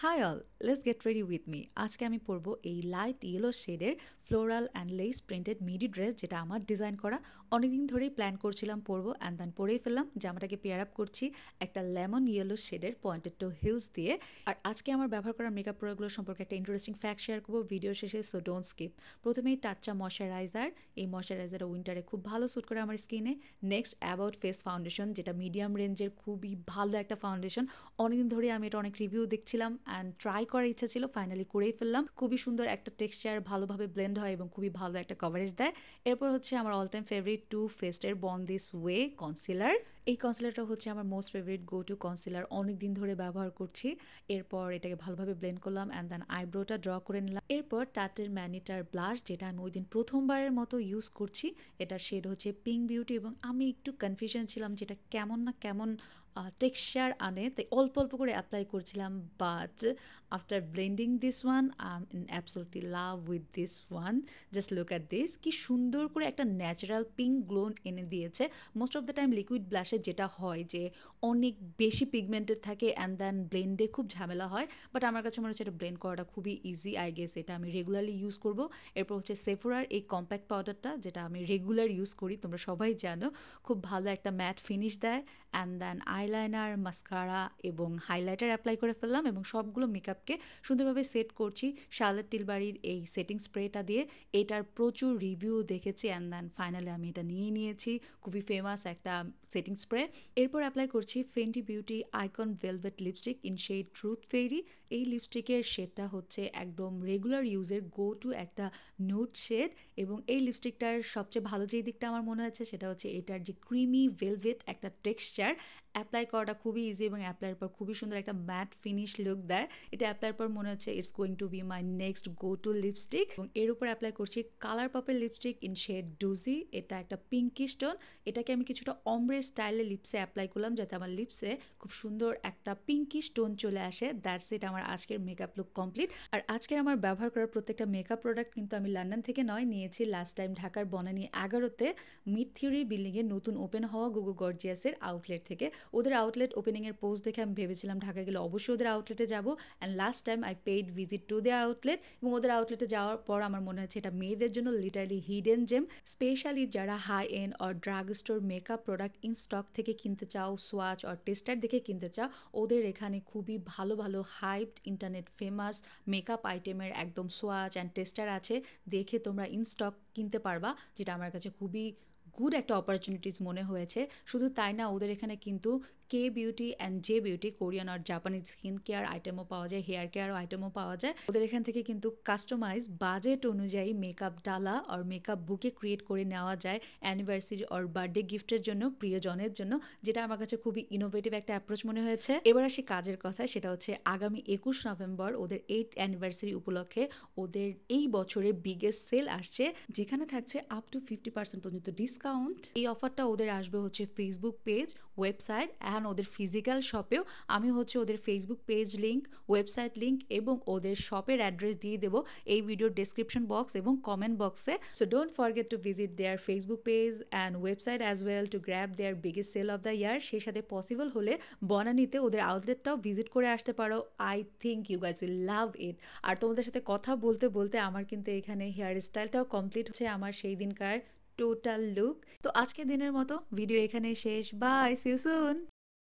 Hi all, let's get ready with me. আজকে আমি পরবো এই লাইট ইয়েলো শেডের floral and lace printed midi dress, যেটা আমার ডিজাইন করা। অনেকদিন ধরেই প্ল্যান করছিলাম পরবো, অ্যান্ড দেন পরেই ফেললাম। জামাটাকে পেয়ার আপ করছি একটা লেমন ইয়েলো শেডের পয়েন্টেড টু হিলস দিয়ে। আর আজকে আমার ব্যবহার করা মেকআপ প্রোডাক্টগুলো সম্পর্কে একটা ইন্টারেস্টিং ফ্যাক্ট শেয়ার করবো ভিডিও শেষে, সো ডোন্ট স্কিপ। প্রথমেই টাচ্চা ময়শ্চারাইজার। এই ময়শ্চারাইজারটা উইন্টারে খুব ভালো স্যুট করে আমার স্কিনে। নেক্সট অ্যাবাউট ফেস ফাউন্ডেশন, যেটা মিডিয়াম রেঞ্জের খুবই ভালো একটা ফাউন্ডেশন। অনেকদিন ধরে আমি এটা অনেক রিভিউ দেখছিলাম অ্যান্ড ট্রাই করার ইচ্ছা ছিল, ফাইনালি করেই ফেললাম। খুবই সুন্দর একটা টেক্সচার, ভালোভাবে ব্লেন্ড হয় এবং খুবই ভালো একটা কভারেজ দেয়। এরপর হচ্ছে আমার অল টাইম ফেভারিট টু ফেস্টের বন দিস ওয়ে কনসিলার। এই কনসিলারটা হচ্ছে আমার most favourite go to concealer, অনেক দিন ধরে ব্যবহার করছি। এরপর এটাকে ভালোভাবে ব্লেন্ড করলাম অ্যান্ড দেন আইব্রোটা ড্র করে নিলাম। এরপর টাটের ম্যানিটার ব্লাশ, যেটা আমি ওই দিন প্রথমবারের মতো ইউজ করছি। এটার শেড হচ্ছে পিঙ্ক বিউটি এবং আমি একটু কনফিউশন ছিলাম যেটা কেমন না কেমন টেক্সচার আনে, তাই অল্প অল্প করে অ্যাপ্লাই করছিলাম। But after blending this one I am in absolutely love with this one. Just look at this, কি সুন্দর করে একটা ন্যাচারাল পিঙ্ক গ্লো এনে দিয়েছে। Most of the time liquid ব্লাশে যেটা হয় যে অনেক বেশি পিগমেন্টেড থাকে অ্যান্ড দেন ব্লেন্ডে খুব ঝামেলা হয়, বাট আমার কাছে মনে হচ্ছে এটা ব্লেন্ড করাটা খুবই ইজি। আই গেস এটা আমি রেগুলারলি ইউজ করবো। এরপর হচ্ছে সেফোরার এই কম্প্যাক্ট পাউডারটা, যেটা আমি রেগুলার ইউজ করি, তোমরা সবাই জানো। খুব ভালো একটা ম্যাট ফিনিশ দেয়। অ্যান্ড দেন আইলাইনার, মাস্কারা এবং হাইলাইটার অ্যাপ্লাই করে ফেললাম এবং সবগুলো মেকআপকে সুন্দরভাবে সেট করছি শার্লট টিলবারির এই সেটিং স্প্রেটা দিয়ে। এটার প্রচুর রিভিউ দেখেছি অ্যান্ড দেন ফাইনালি আমি এটা নিয়ে নিয়েছি। খুবই ফেমাস একটা সেটিং স্প্রে। এরপর অ্যাপ্লাই করছি Fenty Beauty Icon velvet lipstick in shade Truth Fairy. এই লিপস্টিকের শেডটা হচ্ছে একদম রেগুলার ইউজের গো টু একটা নুড শেড, এবং এই লিপস্টিকটার সবচেয়ে ভালো যে দিকটা আমার মনে হচ্ছে সেটা হচ্ছে এটার যে ক্রিমি ভেলভেট একটা টেক্সচার। অ্যাপ্লাই করাটা খুবই ইজি এবং অ্যাপ্লাইয়ের পর খুবই সুন্দর একটা ম্যাট ফিনিশ লুক দেয়। এটা অ্যাপ্লাইয়ের পর মনে হচ্ছে it's going to B my next go to lipstick. এবং এর উপর অ্যাপ্লাই করছি কালার পপের লিপস্টিক ইন শেড ডুজি। এটা একটা পিঙ্কি স্টোন। এটাকে আমি কিছুটা অমব্রে স্টাইলে লিপসে অ্যাপ্লাই করলাম, যাতে আমার লিপসে খুব সুন্দর একটা পিঙ্কি স্টোন চলে আসে। দ্যাটস ইট, আমার আজকের মেকআপ লুক কমপ্লিট। আর আজকের আমার ব্যবহার করার প্রত্যেকটা মেকআপ প্রোডাক্ট কিন্তু আমি লন্ডন থেকে নয়, নিয়েছি লাস্ট টাইম ঢাকার বনানী 11-তে মিড থিওরি বিল্ডিংয়ে নতুন ওপেন হওয়া গুগু গর্জিয়াসের আউটলেট থেকে। ওদের আউটলেট ওপেনিংয়ের পোস্ট দেখে আমি ভেবেছিলাম ঢাকা গেলে অবশ্যই ওদের আউটলেটে যাবো, and last time I paid visit to their outlet. এবং ওদের আউটলেটে যাওয়ার পর আমার মনে হচ্ছে এটা মেয়েদের জন্য লিটারালি হিডেন জেম। স্পেশালি যারা high end or drug store makeup product in stock থেকে কিনতে চাও, সোয়াচ অর টেস্টার দেখে কিনতে চাও, ওদের এখানে খুবই ভালো ভালো হাইপড ইন্টারনেট ফেমাস মেকআপ আইটেমের একদম সোয়াচ অ্যান্ড টেস্টার আছে, দেখে তোমরা ইন স্টক কিনতে পারবা, যেটা আমার কাছে খুবই গুড একটা অপরচুনিটিস মনে হয়েছে। শুধু তাই না, ওদের এখানে কিন্তু K beauty and J beauty Korean আর জাপানিজ স্কিন কেয়ার আইটেমও পাওয়া যায়, হেয়ার কেয়ার আইটেমও পাওয়া যায়। ওদের এখান থেকে কিন্তু কাস্টমাইজ বাজেট অনুযায়ী মেকআপ ডালা আর মেকআপ বুকে ক্রিয়েট করে নেওয়া যায় অ্যানিভার্সারি আর বার্থডে গিফটের জন্য, প্রিয়জনের জন্য, যেটা আমার কাছে খুবই ইনোভেটিভ একটা অ্যাপ্রোচ মনে হয়েছে। এবার আসি কাজের কথা, সেটা হচ্ছে আগামী 21 নভেম্বর ওদের 8th অ্যানিভার্সারি উপলক্ষে ওদের এই বছরের বিগেস্ট সেল আসছে, যেখানে থাকছে আপ টু 50% পর্যন্ত ডিসকাউন্ট। এই অফারটা ওদের আসবে হচ্ছে ফেসবুক পেজ, ওয়েবসাইট অ্যান্ড ওদের ফিজিক্যাল শপেও। আমি হচ্ছে ওদের Facebook page link, website link এবং ওদের শপের অ্যাড্রেস দিয়ে দেবো এই ভিডিওর ডেসক্রিপশন বক্স এবং কমেন্ট বক্সে। So don't forget to visit their Facebook page and website as well to grab their biggest sale of the year. সেই সাথে পসিবল হলে বনানীতে ওদের আউটলেটটাও ভিজিট করে আসতে পারো। I think you guys will love it. আর তোমাদের সাথে কথা বলতে বলতে আমার কিন্তু এখানে হেয়ার স্টাইলটাও কমপ্লিট হচ্ছে, আমার সেই দিনকার টোটাল লুক। তো আজকে দিনের মতো ভিডিও এখানে শেষ। Bye, see you soon.